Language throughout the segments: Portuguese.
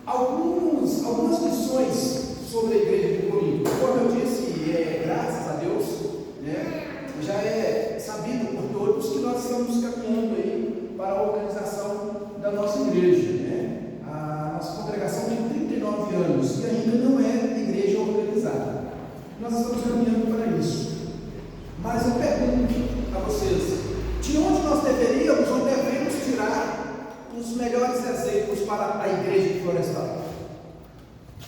algumas lições sobre a igreja de Corinto. Como eu disse, graças a Deus, né, já é sabido por todos que nós estamos caminhando aí para a organização da nossa igreja, né? A nossa congregação tem 39 anos e ainda não é igreja organizada. Nós estamos caminhando para isso. Mas eu pergunto a vocês, de onde nós deveríamos ou devemos tirar os melhores exemplos para a igreja de Florestal?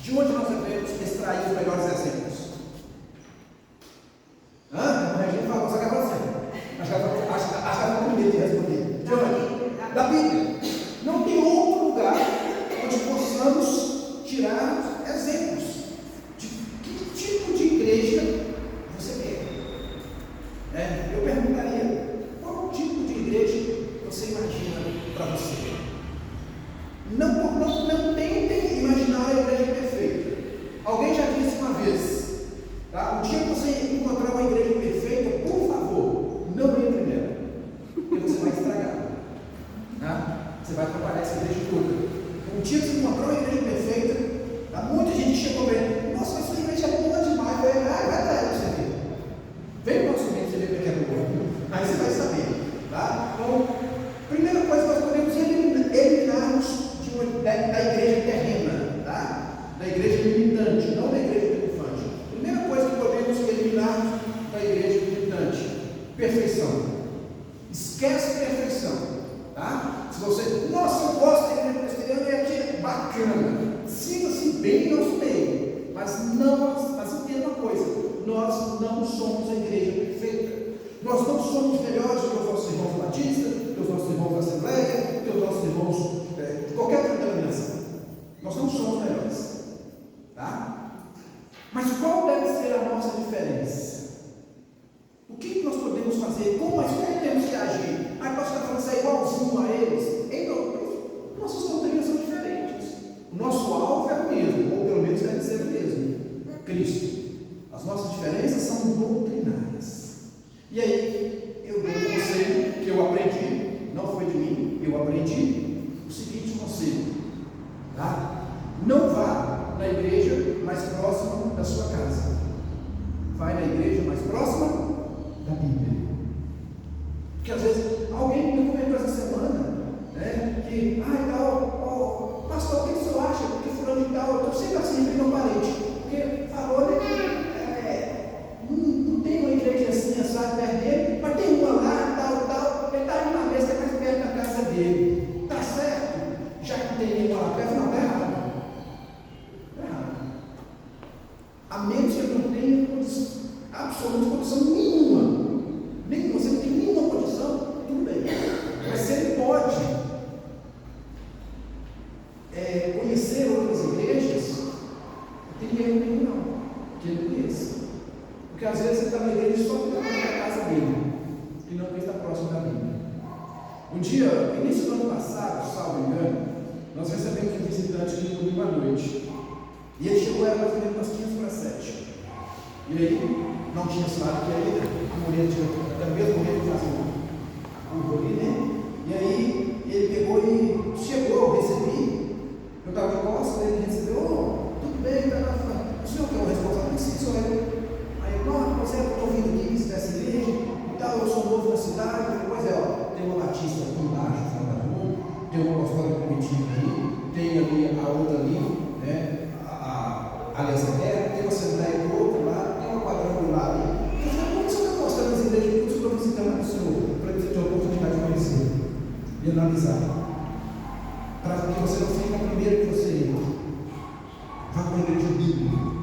De onde nós devemos extrair os melhores exemplos? A gente falou, só que é você. Acho que ela está com medo de responder. De onde? Da Bíblia. Não tem outro lugar onde possamos tirar exemplos de que tipo de igreja você quer. Eu perguntaria, qual tipo de igreja você imagina para você? Não tentem imaginar a igreja perfeita. Alguém já disse uma vez, tá? O dia que você encontrar uma igreja perfeita, por favor, não entre nela, porque você vai estragar, tá? Você vai atrapalhar essa igreja toda. O dia que você encontrar uma igreja perfeita, muita gente chegou vendo, nossa, mas sua igreja é boa demais, vai dar para você ver. Vem no nosso meio você ver que é boa, aí você vai saber, tá? Então, primeira coisa, nós podemos eliminar-nos da igreja terrena, tá? Da igreja militante, não da igreja triunfante. Primeira coisa que podemos eliminar da igreja militante: perfeição. Esquece perfeição, tá? Se você, nossa, eu gosto da igreja presbiteriana, é bacana, sinta-se bem no meio, mas entenda uma coisa: nós não somos a igreja perfeita. Nós não somos melhores que os nossos irmãos batistas, que os nossos irmãos da Assembleia, que os nossos irmãos de qualquer denominação. Nós não somos melhores, tá? Mas qual deve ser a nossa diferença? O que nós podemos fazer? Como temos que agir? Aí nós estamos falando que é igualzinho a eles. Então, nossas doutrinas são diferentes. O nosso alvo é o mesmo, ou pelo menos deve ser o mesmo: Cristo. As nossas diferenças são doutrinárias. E aí, eu dou um conselho que eu aprendi, não foi de mim, eu aprendi o seguinte conselho, tá? Não vá na igreja mais próxima da sua casa, vai na igreja mais próxima da Bíblia. Porque às vezes alguém me comentou essa semana, né, que, pastor, o que o senhor acha? Porque fulano de tal, eu estou sempre assim, meu parente, porque falou, né, não tem uma igreja assim, assado perto dele, mas tem uma lá, tal, ele está indo na mesa, que é mais perto da casa dele. Está certo? Já que não tem nenhuma lá perto, não, está errado. Está errado. A menos que ele não tenha absoluta condição nenhuma. Você não tem nenhuma condição, tudo bem. Mas se ele pode conhecer outras igrejas, não tem erro nenhum, não. Que ele conheça. Porque às vezes ele está na igreja só porque está na casa dele, e não porque está próximo da Bíblia. Um dia, no início do ano passado, salvo engano, nós recebemos um visitante de domingo à noite. E ele chegou, era mais ou menos umas 15 para 7. E aí, não tinha salário, que aí a mulher tinha, até mesmo mulher que fazia um bolinho, né? E aí, ele pegou e chegou, eu recebi. Eu estava de costas, ele recebeu, tudo bem, o senhor que é o responsável? Sim, sou eu. Você está ouvindo aqui, visitar essa igreja e tal, eu sou novo na cidade. Pois tem uma batista aqui embaixo, tem uma apostólica primitiva ali, tem ali a outra ali, né? Aliás, tem uma assembleia do outro lá, tem uma quadrangular ali. Como você está mostrando as igrejas? Tudo estou visitando o senhor, para que você tenha a oportunidade de conhecer e analisar. Para que você não fique a primeira que você entra. Vá para a igreja bíblica.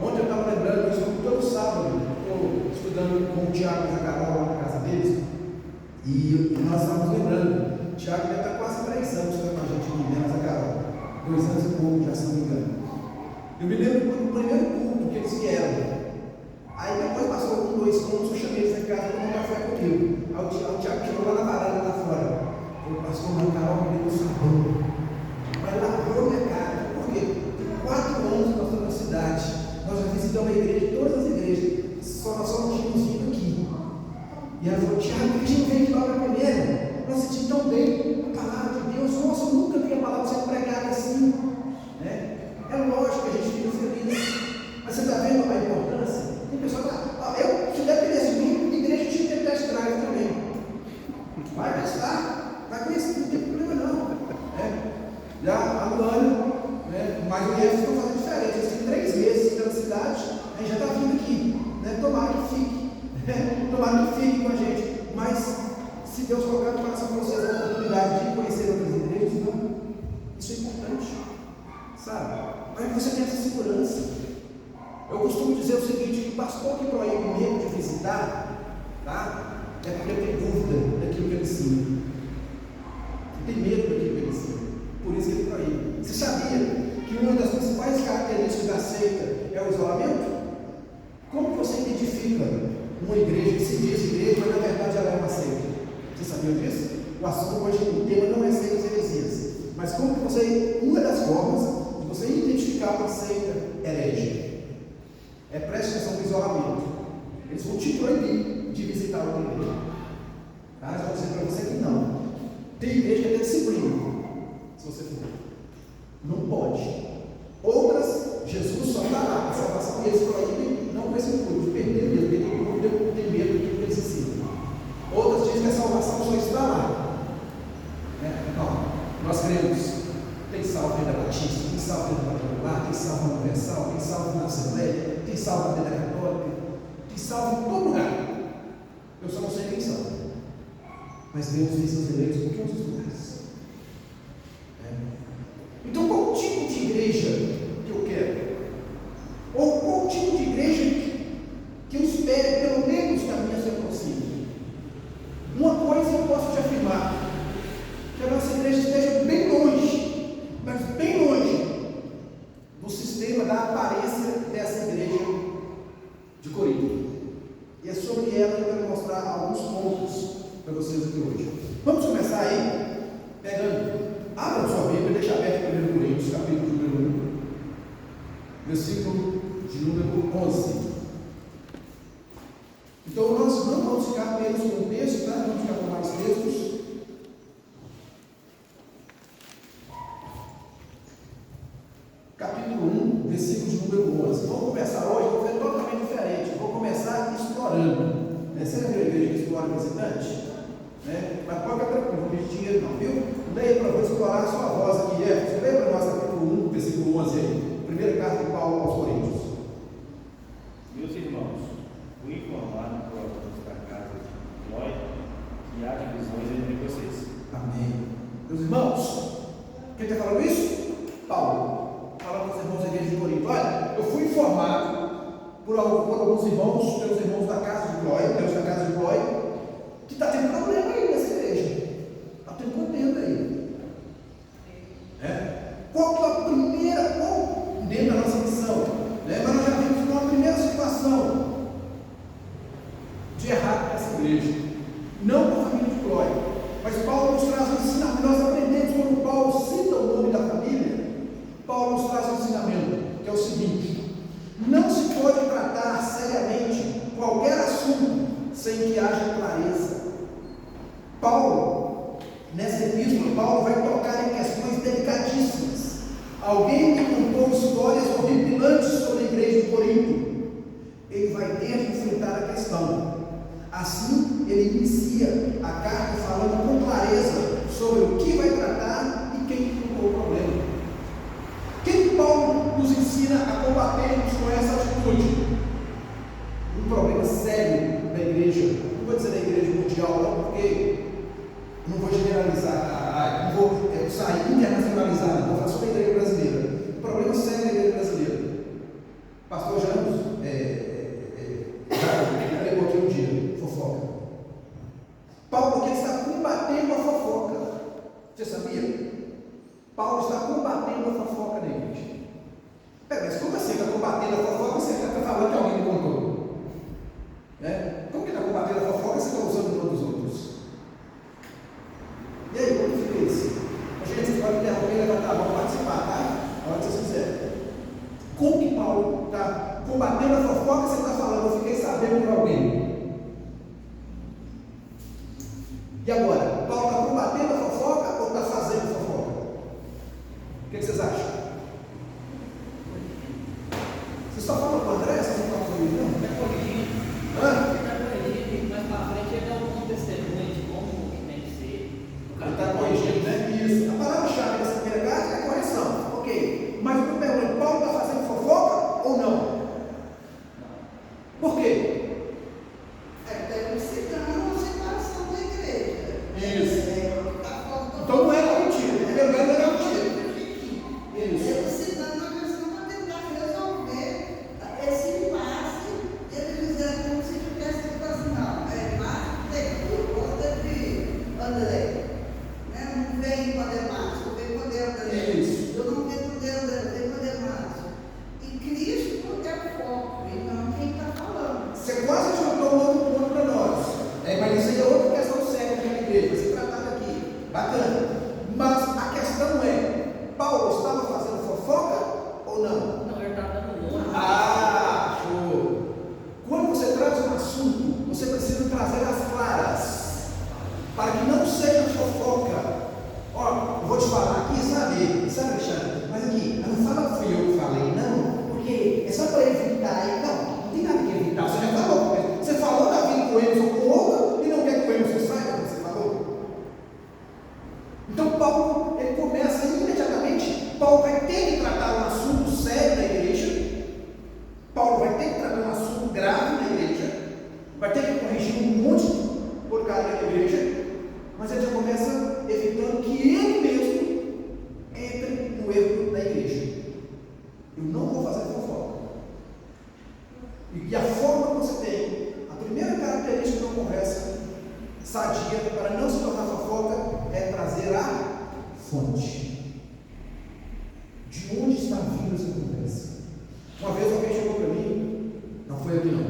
Ontem eu estava lembrando, eu estou todo sábado, estou estudando com o Tiago e a Carol lá na casa deles, e nós estávamos lembrando, o Tiago deve estar quase 3 anos com a gente aqui, né, mas a Carol, 2 anos e pouco, já se não me engano. Eu me lembro do primeiro culto que eles vieram, aí depois passou 2 cultos, eu chamei eles em casa para tomar café comigo. Aí o Tiago chegou lá na varanda, lá fora, falou: pastor, a Carol me deu um sabão, mas lavou minha cara. Por quê? Tem 4 anos que nós estamos na cidade. Nós já visitamos a igreja, todas as igrejas, nós só não tínhamos vindo aqui. E ela falou: Tiago, por que a gente veio de lá para primeiro? Nós sentimos tão bem a palavra de Deus. Nossa, eu nunca vi a palavra sendo pregada Jefferson estão fazendo diferente. Eles têm 3 meses pela cidade, a gente já está vindo aqui. Né? Tomara que fique. Tomara que fique com a gente. Mas, se Deus colocar no coração de vocês a oportunidade de conhecer outras igrejas, não. Isso é importante. Sabe? Mas você tem essa segurança. Eu costumo dizer o seguinte: que o pastor que proíbe medo de visitar, tá? É porque tem dúvida daquilo que ele ensina. Tem medo daquilo que ele ensina. Por isso que ele proíbe. Você sabia que uma das principais características da seita é o isolamento? Como que você identifica uma igreja que se diz igreja, mas na verdade ela é uma seita? Você sabia disso? O assunto hoje, o tema não é seitas e heresias. Mas como que você, uma das formas de você identificar uma seita herege é preste atenção no isolamento. Eles vão te proibir de visitar outra igreja. Tá? Eu vou dizer para você que não. Tem igreja que tem disciplina. Se você for, não pode. Outras, Jesus só está lá, a salvação, e eles proíbem, não com esse intuito, de perder medo, tem medo do que eles ensinam. Outras dizem que a salvação só está lá. Não, nós cremos, tem salvo dentro da Batista, tem salvo dentro da Popular, tem salvo na Universal, tem salvo na Assembleia, tem salvo dentro da Católica, tem salvo em todo lugar. Eu só não sei quem são. Mas Deus fez seus eleitos por todos os lugares. Então, qual tipo de igreja que eu quero? Ou qual tipo de igreja que eu espero, pelo menos, que a minha se aproxime? Uma coisa eu posso te afirmar: que a nossa igreja esteja bem longe, mas bem longe do sistema da aparência dessa igreja de Corinto. E é sobre ela que eu quero mostrar alguns pontos para vocês aqui hoje. Vamos começar aí, pegando. Abra sua Bíblia, deixa aberto 1 Coríntios, capítulo número 1, versículo de número 11. Então, nós não vamos ficar apenas com o texto, tá? Vamos ficar com mais textos. Capítulo 1, versículo de número 11. Vamos começar hoje, vou fazer totalmente diferente. Vou começar explorando. Você lembra a igreja que explora visitante? Mas pode ficar tranquilo, não pedir dinheiro não, viu? Leia para você explorar a sua voz aqui. Você lembra para nós capítulo 1, versículo 11 aí? Primeira carta de Paulo aos Coríntios. Meus irmãos, fui informado por alguns da casa de Cloé que há divisões entre vocês. Amém. Meus irmãos, quem está falando isso? Paulo. Falando para os irmãos da igreja de Corinto. Olha, eu fui informado por alguns irmãos, pelos irmãos da casa de Cloé, Deus da casa de Cloé, que está tendo problema aí nessa igreja. Está tendo contenda aí. Qual que é a primeira, dentro da nossa missão? Mas nós já vimos uma primeira situação de errado nessa igreja. Não com a família de Cloé. Mas Paulo nos traz um ensinamento. Nós aprendemos quando Paulo cita o nome da família. Paulo nos traz um ensinamento, que é o seguinte: não se pode tratar seriamente qualquer assunto sem que haja clareza. Paulo, nessa epístola, Paulo vai tocar em questões delicadíssimas. Alguém que contou histórias horripilantes sobre a igreja de Corinto, ele vai ter que enfrentar a questão. Assim, ele inicia a carta falando com clareza sobre o que vai tratar e quem colocou o problema. O que Paulo nos ensina a combatermos com essa atitude? Um problema sério da igreja. Não vou dizer da igreja mundial, não, porque não vou generalizar, não vou sair internacionalizar, vou falar sobre a igreja brasileira. Um problema sério da igreja brasileira. Pastor Janos, já pegou aqui um dia, fofoca. Paulo aqui está combatendo a fofoca. Você sabia? Paulo está combatendo a fofoca da igreja. Mas como assim está combatendo a fofoca? Você está falando que alguém me contou. Como que está combatendo a fofoca e você está usando o nome dos outros? E aí, como fica isso? Gente, vocês podem interromper e levantar a mão para participar, tá? A hora que vocês quiserem. Como que Paulo está combatendo a fofoca e você está falando? Eu fiquei sabendo por alguém. E agora? Paulo está combatendo a fofoca ou está fazendo fofoca? O que vocês acham? Vocês estão falando com o André? Vocês não estão falando comigo, não? Está corrigindo. Está corrigindo, mas para frente ele dá um testemunho de como que tem que ser. Ele está corrigindo, né? Isso. A palavra-chave dessa primeira carta é correção. Ok. Mas eu pergunto, te falar aqui, sabe, Alexandre? Mas aqui, não fala que fui eu que falei, não, porque é só para evitar. Não tem nada que evitar. Você já falou. Você falou da vida com o Emerson com outro e não quer que o Emerson saiba o que você falou. Então, Paulo, ele começa imediatamente. Paulo vai ter que tratar um assunto sério da igreja. Paulo vai ter que tratar um assunto grave na igreja. Vai ter que corrigir um monte de porcaria da igreja. Mas ele já começa evitando que ele mesmo entre no erro da igreja. Eu não vou fazer fofoca. E a forma que você tem, a primeira característica de uma conversa sadia para não se tornar fofoca é trazer a fonte. De onde está vindo essa conversa? Uma vez alguém chegou para mim, não foi aqui não,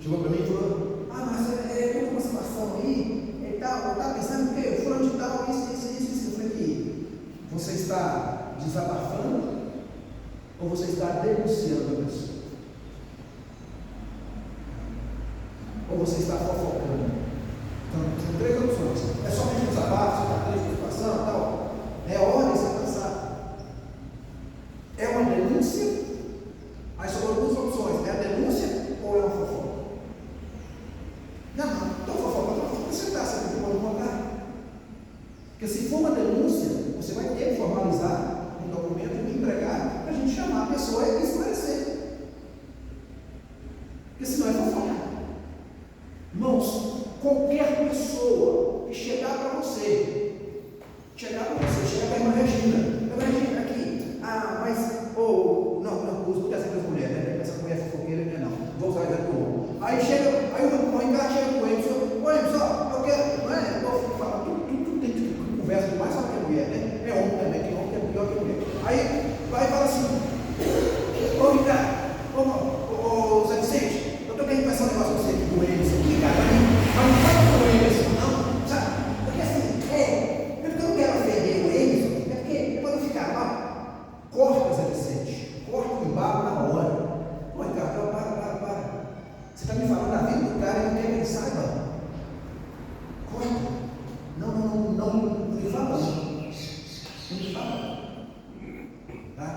chegou para mim e falou: mas tem uma situação aí, e tal, eu estava pensando que o fulano de tal, isso. Eu falei que você está desabafando ou você está denunciando a pessoa? Ou você está fofocando? Então, são três opções. É somente um desabafo, você está triste com a situação e tal. É hora de você pensar. É uma denúncia? Aí sobrou duas opções. É a denúncia ou é uma fofoca? Não. Então fofoca, você está sempre pode contar. Porque se for uma denúncia, você vai ter que formalizar um documento e me entregar para a gente chamar a pessoa e esclarecer. Porque senão é fofoca. Irmãos, qualquer pessoa que chegar para você, chegar para a irmã Regina, aqui, não, uso essa mulher, né? Essa mulher fofoqueira, não, vou usar ela do homem. Aí o Ricardo chega com ele, eu quero, não é? Eu falo, tudo tem que conversa demais, sabe que é mulher, né? É homem também, que homem é pior que mulher. Aí vai e fala assim: ô Ricardo, ô Zé Vicente, eu estou querendo pensar um negócio com você aqui com ele, aqui, cara, mas não fala com ele assim, não, sabe? Porque assim, eu não quero ofender o Emerson, é porque depois eu ficar mal. Corta, Zé Vicente, corta o embalo na hora. Ô Ricardo, para. Você está me falando da vida do cara e não quer que ele saiba? Corta. Não me fala não. Não me fala. Tá?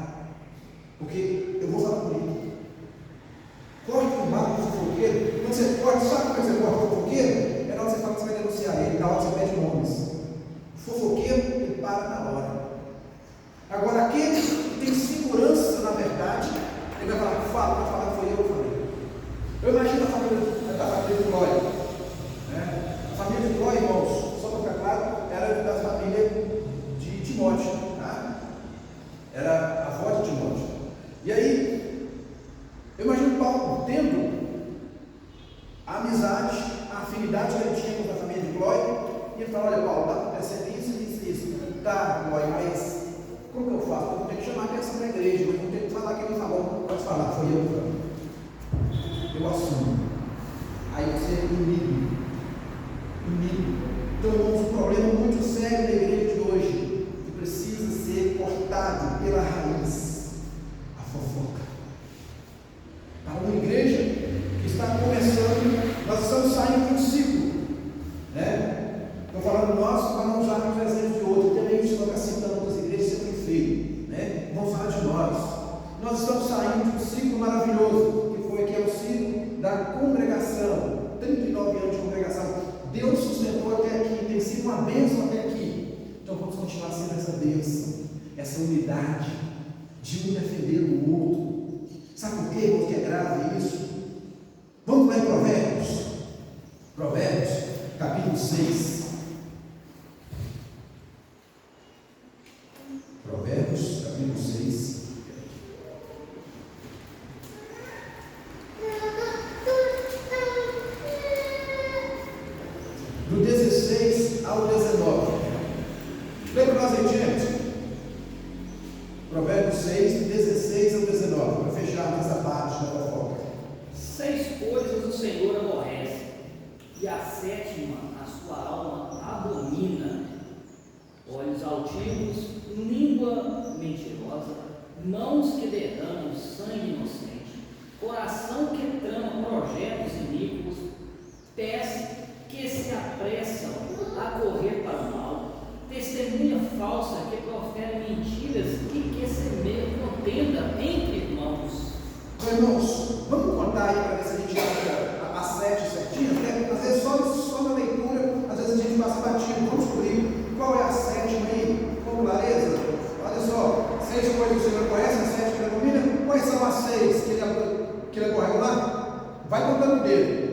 Porque eu vou falar com ele. Corte o embalo do fofoqueiro. Quando você corta, sabe como você corta o fofoqueiro? É na hora que você fala que você vai denunciar ele, na hora que você pede nomes. O fofoqueiro, ele para na hora. Agora, aquele que tem segurança na verdade, ele vai falar, vai falar que foi eu que falei. Eu imagino a família de Glória. Né? A família de Glória, irmãos, só para ficar claro, era da família de Timóteo. Tá? Era a avó de Timóteo. E aí, eu imagino Paulo tendo a amizade, a afinidade que ele tinha com a família de Glória, e ele fala: olha, Paulo, está acontecendo isso. Tá, Glória, mas como que eu faço? Eu vou ter que chamar a atenção da igreja, mas vou ter que falar que ele falou. Pode falar, foi eu que falei. Eu assumo. Aí você é unido. Então, irmãos, um problema muito sério da igreja de hoje, que precisa ser cortado pela raiz: a fofoca. Para uma igreja que está começando, nós estamos saindo de um ciclo, né? Estou falando nós para não usarmos o exemplo de outro, também isso não está citando outras igrejas, isso é muito feio, né? Vamos falar de nós. Nós estamos saindo de um ciclo maravilhoso, que é o ciclo da congregação. 39 anos de congregação. Deus sustentou até aqui, tem sido uma bênção até aqui. Então vamos continuar sendo essa bênção, essa unidade, de um defender o outro. Sabe por quê? Porque é grave isso. Vamos lá em Provérbios, capítulo 6. Provérbios, capítulo 6. Do 16 ao 19. Lembra nós aí, gente? Provérbios 6, do 16 ao 19, para fecharmos essa parte da fofoca. 6 coisas o Senhor aborrece, e a 7ª a sua alma abomina: olhos altivos, língua mentirosa, mãos que derramam sangue inocente, coração que trama projetos iníquos, pés que se apressam a correr para o mal, testemunha falsa que contenda entre irmãos. Então, irmãos, vamos contar aí para ver se a gente acha as 7 certinhas, né? Às vezes só na leitura, às vezes a gente passa batido. Vamos descobrir qual é a 7ª aí, com clareza. Olha só, 6 coisas que o Senhor conhece, a 7 que ele domina. Quais são as 6 que ele acorreu lá? Vai contando o dedo.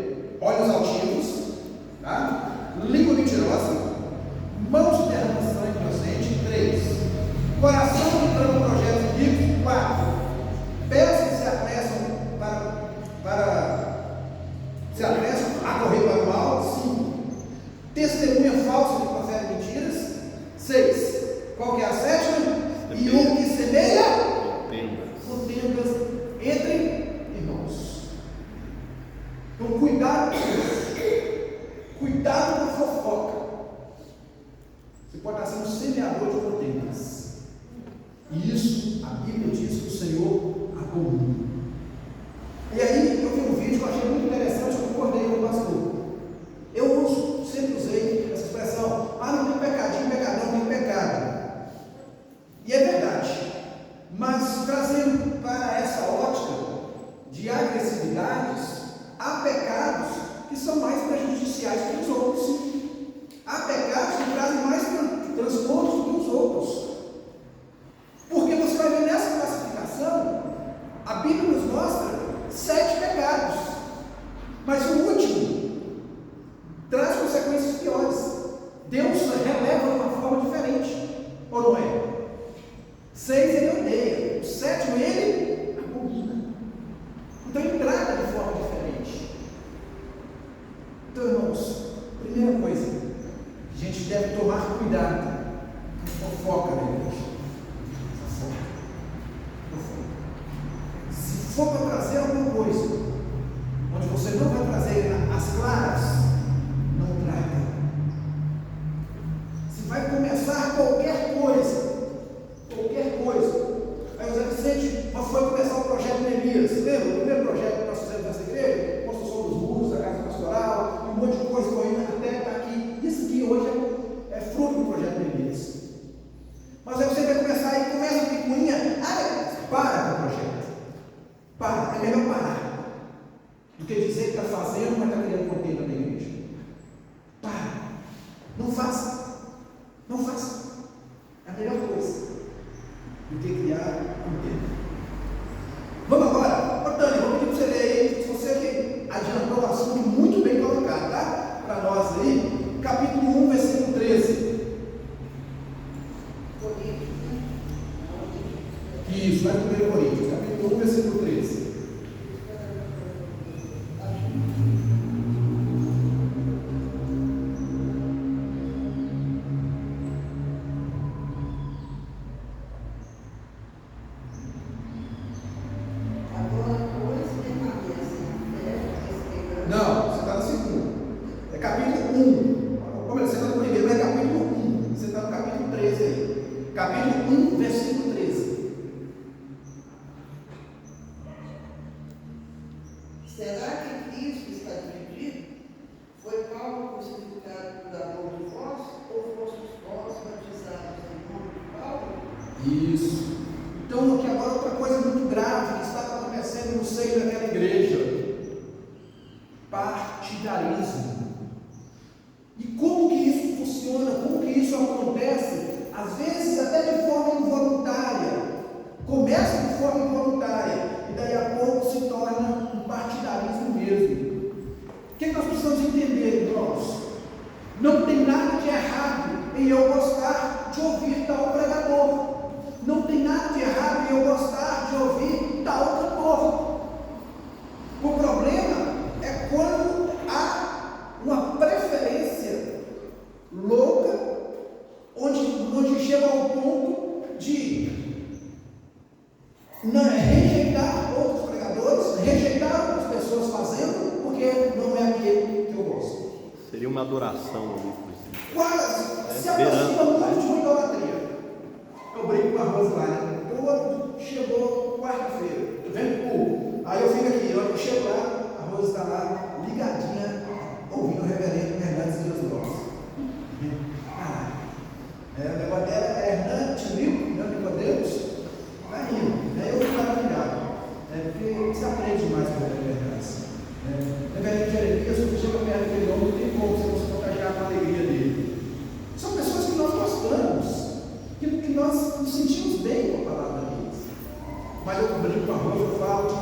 Olhos altivos, tá? Língua mentirosa, mãos que derramam sangue inocente. 3. Coração que trama projetos iníquos. 4. Pés que se apressam a correr para o mal. 5. Testemunha falsa que profere mentiras. 6. Qual que é a 7ª? E um que semeia contendas entre irmãos. Então cuidado com isso. Cuidado com a fofoca. Você pode estar sendo semeador de contendas. E isso, a Bíblia diz que o Senhor abomina. E aí, eu vi um vídeo que eu achei muito interessante, eu concordei com o pastor. Eu sempre usei essa expressão, não tem pecadinho, pecadão, tem pecado. E é verdade. Mas, trazendo para essa ótica de agressividades, há pecados que são mais prejudiciais que os outros. Há pecados que trazem mais transtornos do que os outros. Porque você vai ver nessa classificação, a Bíblia nos mostra 7 pecados, mas o último traz consequências piores. Deus releva de uma forma diferente, ou não é? 6 ele odeia, o 7º ele abomina. Então ele trata de forma diferente. Então, irmãos, primeira coisa, a gente deve tomar cuidado com fofoca na igreja. Se for para trazer alguma coisa, onde você não vai trazer as claras, não traga. Se vai começar qualquer coisa, aí o Zé Vicente foi começar o projeto Neemias. Lembra? O primeiro projeto que nós fizemos nessa igreja, construção dos muros, da casa pastoral, um monte de coisa foi até estar aqui. Isso aqui hoje é fruto do projeto Neemias. Mas aí você vai começar aí, começa a picuinha, para com o projeto. Para, é melhor parar do que dizer que está fazendo, mas está criando contenda na igreja. Para, não faça, é a melhor coisa do que criar contenda. Vamos agora, Tânia, vou pedir para você ler aí, se você que adiantou o assunto muito bem colocado, tá? Para nós aí, capítulo 1, versículo 13. Isso, vai para 1 Coríntios, capítulo 1, versículo 13. Não, você está no segundo. É capítulo 1. Você está no primeiro, mas é capítulo 1. Você está no capítulo 13 aí. Capítulo 1, versículo 13. Será que Cristo está dividido? Foi Paulo crucificado por amor de vós, ou fostes vós batizados em nome de Paulo? Isso. Então, aqui agora outra coisa muito grave que estava acontecendo no seio daquela igreja. Partidarismo. E como que isso funciona? Como que isso acontece? Às vezes até de forma involuntária. Começa de forma involuntária e daí a pouco se torna um partidarismo mesmo. O que nós precisamos entender, irmãos? Não tem nada de errado em eu gostar de ouvir tal pregador. Não tem nada de errado em eu gostar de ouvir tal cantor. O problema é quando há uma preferência louca, onde chega ao ponto de rejeitar outros pregadores, rejeitar outras pessoas fazendo, porque não é aquele que eu gosto. Seria uma adoração ali, por exemplo. Quase se aproxima muito de uma idolatria. Eu brinco com a Rosa lá, né? Chegou quarta-feira, eu venho pro culto. Aí eu fico aqui, eu chego lá, a Rosa está lá, ligadinha, ouvindo o reverendo Hernandes Dias Lopes. O negócio dela é Hernandes, Nicodemos, vai indo. Aí eu nos sentimos bem com a palavra deles. Mas eu brinco com a Rosa, eu falo que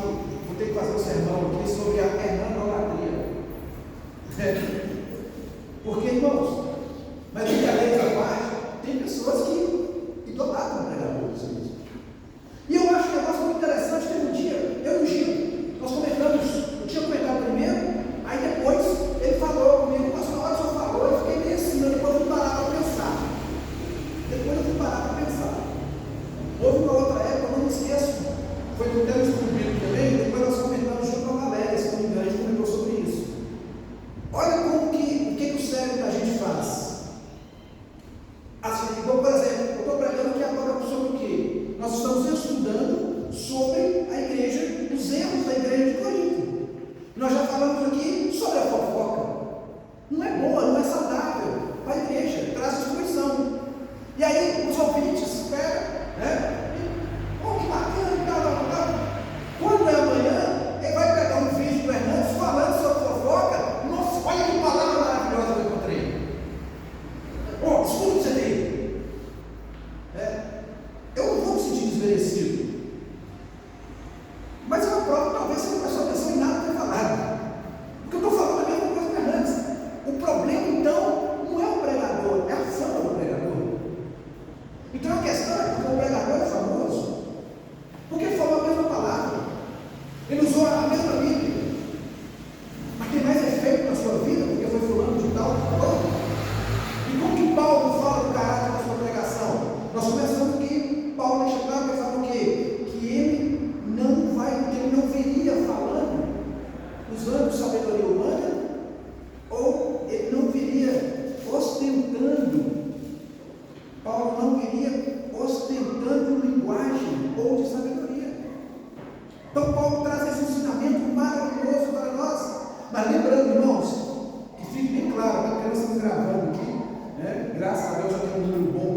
vou ter que fazer um sermão aqui sobre a hernandolatria. Porque, irmãos, mas brincadeiras à parte, tem pessoas que idolatram pregadores mesmo. E eu acho um negócio muito interessante. Teve um dia, eu e o Gil, nós comentamos, eu tinha comentado primeiro, aí depois ele falou comigo, mas na hora que o senhor falou, eu fiquei meio assim, depois eu fui parar para pensar. Houve uma outra época, eu não me esqueço, foi no tema descobrido também, depois nós comentamos junto com a Valéria, se não me engano, a gente comentou sobre isso. Olha como o que o cérebro da gente faz. Assim, por exemplo, eu estou pregando aqui agora sobre o quê? Nós estamos estudando sobre a igreja, os erros da igreja de Corinto. Nós já falamos aqui sobre a fofoca. Não é boa, não é saudável para a igreja, traz destruição. E aí os ouvintes pegam, né? Oh, que bacana e tal. Quando é amanhã, ele vai pegar um vídeo do Hernandes falando sobre fofoca. Nossa, olha que palavra maravilhosa que eu encontrei. Oh, escuta o CD. Eu não vou me sentir desmerecido. Mas é uma prova, talvez você não prestou atenção em nada que eu falado. Porque eu estou falando a mesma coisa do Hernandes. O problema, então, não é o pregador, é a fama do pregador. Então a questão é porque o pregador é famoso, porque ele falou a mesma palavra, ele usou a mesma Bíblia, mas tem mais efeito na sua vida, porque foi fulano de tal que falou. E como que Paulo fala do caráter da sua pregação? Nós começamos que Paulo deixa claro que ele fala o quê? Que ele não viria falando, usando sabedoria humana, ou ele não viria ostentando. Paulo não viria ostentando linguagem ou de sabedoria. Então Paulo traz esse ensinamento maravilhoso para nós. Mas lembrando, irmãos, que fique bem claro, porque nós estamos gravando aqui, né? Graças a Deus já tem um número bom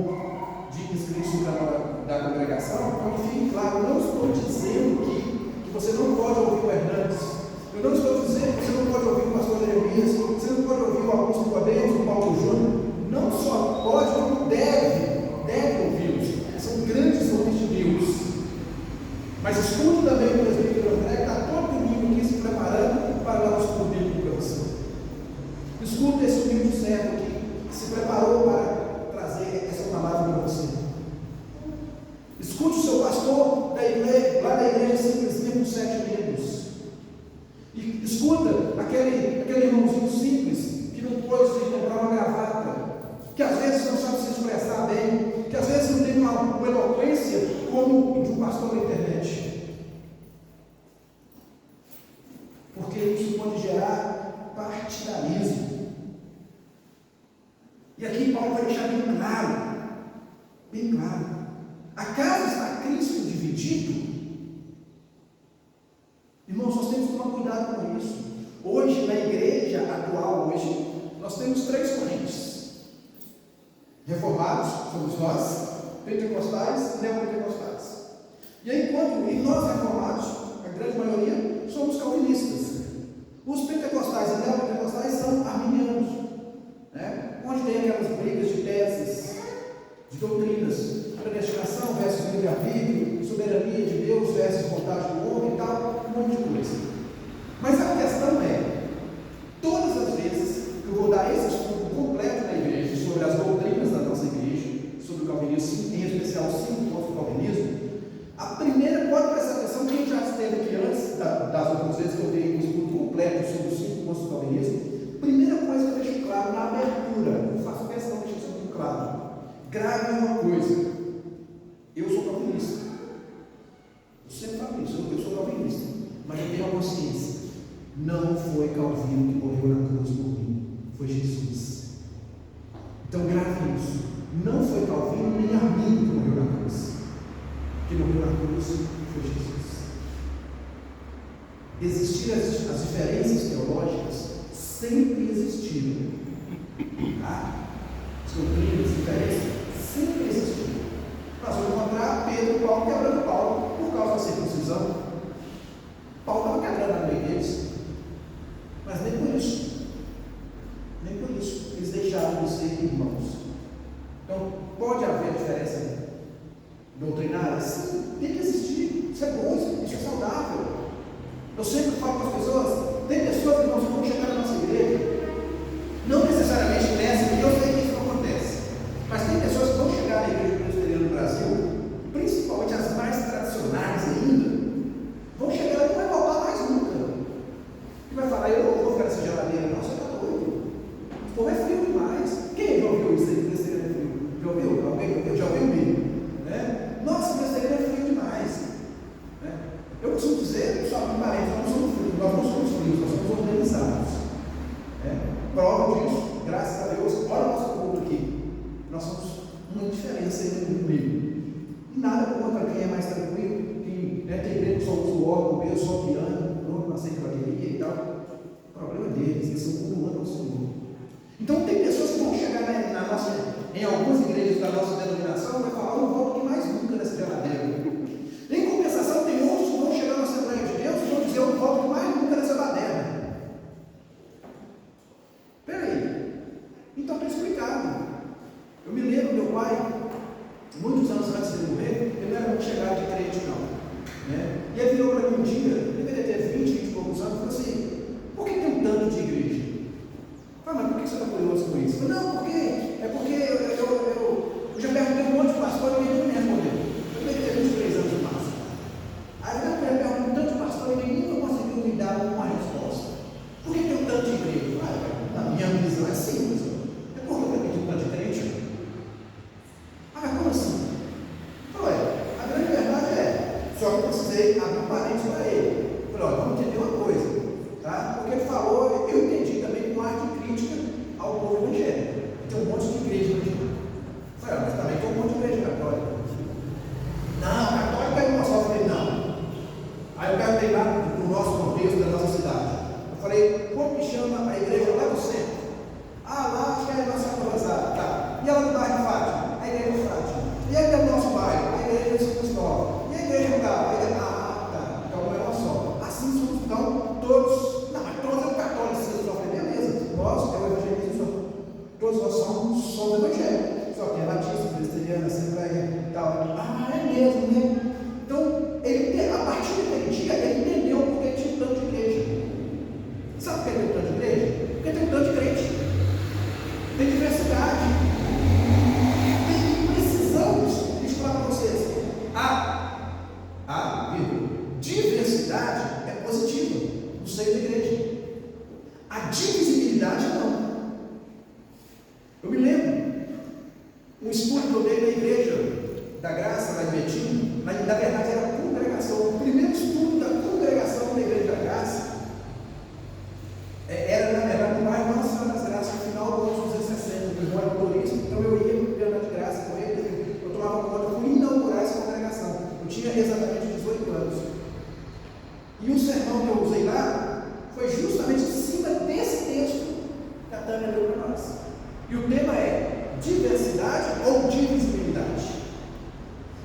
de inscritos no canal da congregação. Então que fique claro, não estou dizendo que você não pode ouvir o Hernandes. Eu não estou dizendo que você não pode ouvir o pastor Jeremias, você não pode ouvir o Augusto Podemos, o Paulo Júnior. Não só pode, como deve ouvi-los. São grandes homens de Deus. Mas escute também o presbítero André, que está todo domingo aqui se preparando para dar o estudo bíblico para você. Escute esse humilde servo que se preparou para trazer essa palavra para você. Escute o seu pastor da igreja, lá da igreja simplesinha com 7 membros. E escuta aquele irmãozinho simples que não pôde comprar uma gravata, que às vezes não sabe se expressar bem, que às vezes não tem uma eloquência como de um pastor na internet. Porque isso pode gerar partidarismo. E aqui Paulo vai deixar bem claro, a casa está Cristo dividido. Irmãos, nós temos que tomar cuidado com isso. Hoje, na igreja atual, nós temos 3 correntes. Reformados, somos nós, pentecostais e neopentecostais. E aí, e nós reformados, a grande maioria, somos calvinistas. Os pentecostais e neopentecostais são arminianos, né? Onde tem aquelas brigas de teses, de doutrinas, predestinação versus livre-arbítrio, soberania de Deus versus vontade do homem e tal, um monte de coisa. Mas a questão é, todas as vezes que eu vou dar esse estudo completo na igreja sobre as doutrinas da nossa igreja, sobre o calvinismo, em especial 5 pontos do calvinismo, a primeira, pode prestar atenção, quem já esteve aqui antes das outras vezes que eu dei um estudo completo sobre os 5 pontos do calvinismo, primeira coisa que eu deixo claro na abertura, eu faço questão de deixar isso muito claro, grave uma coisa, eu sou calvinista, eu sempre falo isso, eu sou calvinista, mas eu tenho a consciência, não foi Calvino que morreu na cruz por mim, foi Jesus. Então grave isso, não foi Calvino nem Arminio que morreu na cruz, que morreu na cruz foi Jesus. Existiram as diferenças teológicas, sempre existiram, tá? As doutrinas, as diferenças sempre existiram. Nós vamos encontrar Pedro e Paulo quebrando Paulo por causa da circuncisão. Paulo estava quebrando a lei deles, mas nem por isso eles deixaram de ser irmãos. Então pode haver diferença doutrinárias? Sim, tem que existir. Isso é bom, isso é saudável. Eu sempre falo para as pessoas, tem pessoas que vão chegar na nossa igreja, não necessariamente nessa, porque eu sei que isso não acontece, mas tem pessoas que vão chegar na igreja presbiteriana no Brasil, principalmente as mais tradicionais ainda, vão chegar e não vai voltar mais nunca. E vai falar, eu não vou ficar nessa geladeira, não, você está doido. O povo é frio demais. Quem já ouviu isso aí? Presbiteriano é frio? Já ouviu? Alguém já ouviu mesmo? Né? Nossa, presbiteriano é frio demais. Né? Eu costumo dizer, só para parentes, nós não somos frios, nós somos organizados. Prova disso, graças a Deus, olha o nosso culto aqui. Nós somos uma diferença aí no meio. E nada contra quem é mais tranquilo, que tem igreja que só usa o órgão mesmo, só o piano, não aceita bateria e tal. O problema deles, eles são cultuando ao Senhor. Então tem pessoas que vão chegar em algumas igrejas da nossa denominação e vai falar, eu não volto aqui mais nunca nessa geladeira. Em compensação, tem outros que vão chegar na Assembleia de Deus e vão dizer, eu não volto aqui mais nunca nessa baderna. Peraí, então está explicado. Eu me lembro, meu pai, muitos anos antes de ele morrer, ele não era muito chegado de crente, não. Né? E ele virou para mim um dia, ele deveria ter 20 e poucos anos, e falou assim, por que tem um tanto de igreja? Eu falei, mas por que você está curioso com isso? Eu falei, não, porque eu já perguntei um monte de pastor e ninguém me respondeu. Eu deveria ter 23 anos no máximo. Aí eu perguntei um tanto de pastor e ninguém conseguiu me dar uma resposta. Por que tem um tanto de igreja? Na minha visão é simples. É porque eu acredito um tanto de crente. Mas como assim? Falei, a grande verdade só que eu precisei abrir um parênteses para ele. Falei, olha, vamos entender uma coisa, tá? Porque ele falou, eu entendi também com ar de crítica ao povo evangélico. Tem um monte de igreja evangélica. Falei, mas também tem um monte de igreja católica. Não, católica eu não só falei, não. Aí eu perguntei lá no nosso contexto da nossa cidade. Eu falei, como que chama a igreja lá do centro? Lá acho que é a nossa Rosário, tá. E ela no bairro de Fátima? A igreja de Fátima. E aí é o nosso bairro? A igreja de São Cristóvão. E a igreja do Galo? Tá. Então não é uma só. Assim somos, então, todos. Não, mas todos é católicos, só que beleza. Nós, é o evangelismo, todos nós somos evangélicos. Só que é batista, presbiteriano, assembleia e tal. É mesmo, né? Então, a partir daquele dia, ele entendeu porque tinha tanto de igreja. Sabe por que tem tanto de igreja? Porque tem tanto de crente. Tem diversidade. Precisamos explicar para vocês. Diversidade é positiva no seio da igreja. A divisibilidade não. Eu me lembro, um estudo que eu dei na igreja da Graça, lá em Betim, na verdade era a congregação, o primeiro estudo da congregação da igreja da Graça, era no bairro Nossa Senhora das Graças, no final dos anos 60, meu irmão era motorista, então eu ia andar de graça com ele, eu tomava conta, eu fui inaugurar essa congregação, eu tinha exatamente 18 anos, e o sermão que eu usei lá, foi justamente em cima desse texto que a Tânia leu para nós, e o tema é diversidade ou divisibilidade.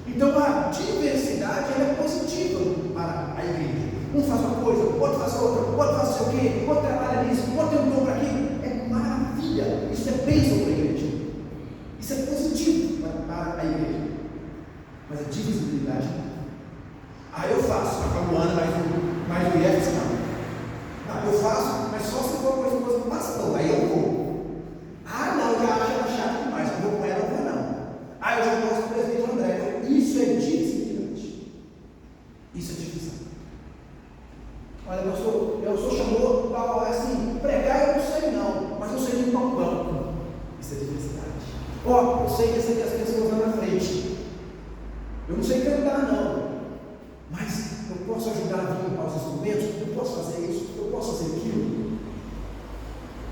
Então a diversidade ela é positiva para a igreja. Um faz uma coisa, outro faz outra, outro faz não sei o quê, outro trabalha nisso, outro tem um dom para aquilo. É maravilha, isso é bênção para a igreja. Isso é positivo para a igreja. Mas a divisibilidade não. Eu faço, a Luana, mas o IEF não. Eu faço, mas só se for com a esposa do pastor, aí eu vou. Não, eu já acho ela chata demais, não vou com ela, não vou não. Eu já gosto do presbítero André. Isso é divisibilidade. Isso é divisão. Olha, eu sou chamou para assim, pregar eu não sei não, mas eu sei limpar um banco. Isso é diversidade. Eu sei que as pessoas vão na frente. Eu não sei cantar não, mas eu posso ajudar a limpar os instrumentos, eu posso fazer isso, eu posso fazer aquilo.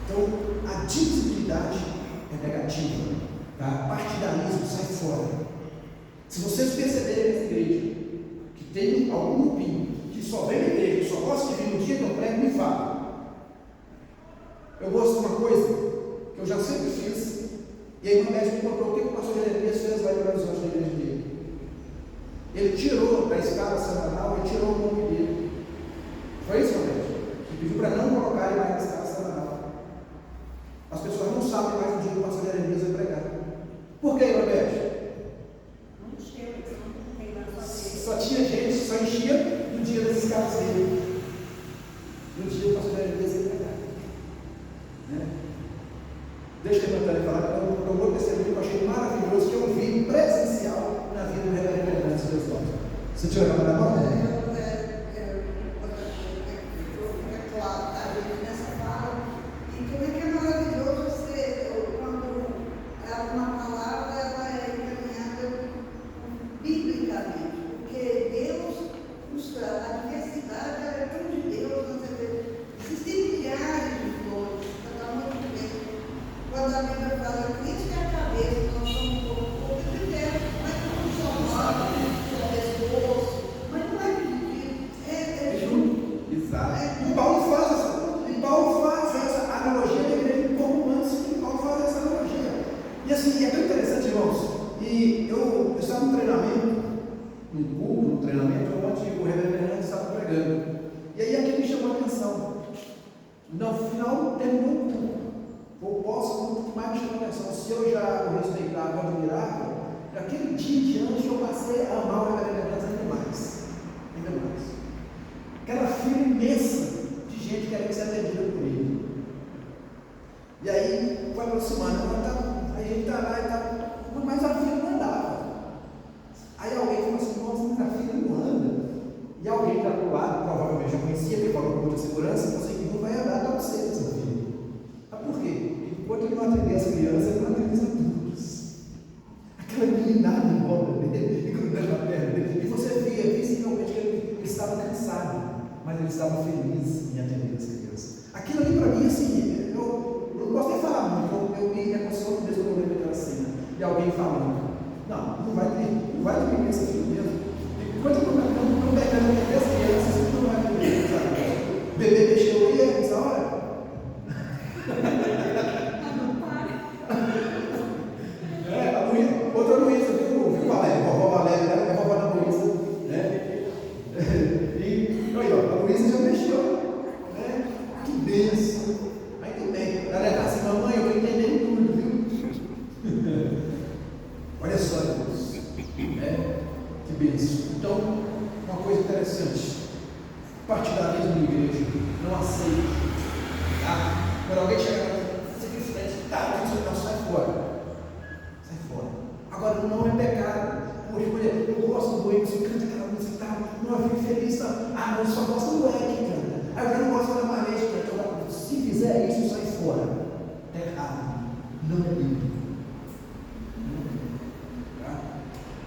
Então, a divisibilidade é negativa. Tá? Partidarismo sai fora. Se vocês perceberem nessa igreja que tem algum grupinho que só vem na igreja, que só gosta de vir no dia que eu prego, me fala. Eu gosto de uma coisa que eu já sempre fiz, e aí uma médica me contou o que o pastor Jeremias fez lá em Belo Horizonte na igreja dele. Ele tirou da escala semanal, ele tirou o nome dele. Foi isso, médico? Ele pediu para não colocar ele mais na escala semanal. As pessoas não sabem mais o dia que o pastor Jeremias vai pregar. Por que, Roberto? Não chega, só tinha gente, só enchia no dia das escalas dele. No dia do pastor Hernandes ia pregar. Né? Deixa eu levantar e falar, eu vou testemunho que eu achei maravilhoso, que eu vi presencial na vida do reverendo Hernandes Deus Deus. Você tinha levantado a mão?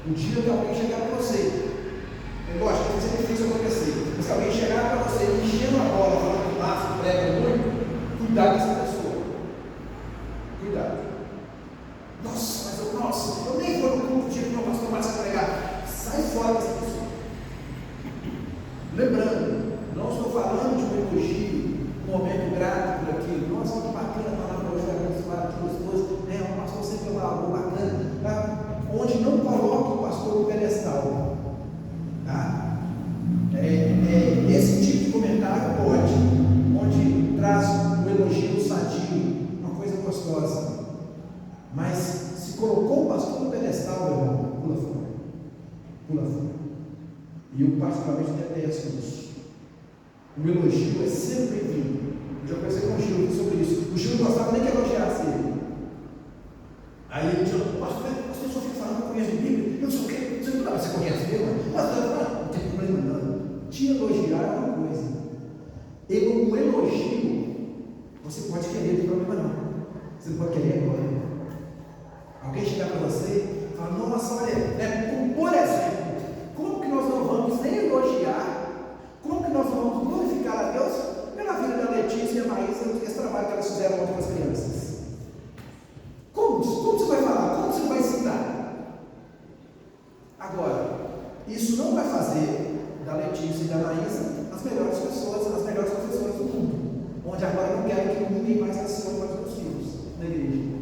O dia que alguém chegar para você, lógico, isso é difícil acontecer, mas se alguém chegar para você enchendo a bola, falando que massa, prega muito, cuidado com essa pessoa. Cuidado. Nossa, eu nem vou no culto dia que meu pastor mais a pregar. Sai fora dessa pessoa. Lembrando, não estou falando de um elogio, um momento grato por aquilo. Nossa, que bacana a palavra hoje, vai abençoar aqui as coisas. O pastor sempre fala algo bacana, tá? Onde não coloca o pastor no pedestal. Tá? Esse tipo de comentário pode, onde traz um elogio sadio, uma coisa gostosa. Mas se colocou o pastor no pedestal, meu irmão, pula fora. Pula fora. E eu particularmente detesto isso. O elogio é sempre bem-vindo. Eu já conversei com o Gil sobre isso. O Gil não gostava nem que elogiasse ele. Aí ele disse, pastor, você só fica falando que conhece a Bíblia, eu sou o quê? Você conhece mesmo? Não tem problema não. Te elogiar é uma coisa. Um elogio, você pode querer, não tem problema não. Você não pode querer agora. Alguém chegar para você e falar, nossa, olha, por exemplo, como que nós não vamos nem elogiar, como que nós vamos glorificar a Deus pela vida da Letícia e a Maísa, esse trabalho que elas fizeram ontem com as crianças? Como você vai falar? Como você vai citar? Agora, isso não vai fazer da Letícia e da Maísa as melhores pessoas, as melhores professoras do mundo, onde agora não querem que ninguém mais ensine mais os filhos na igreja.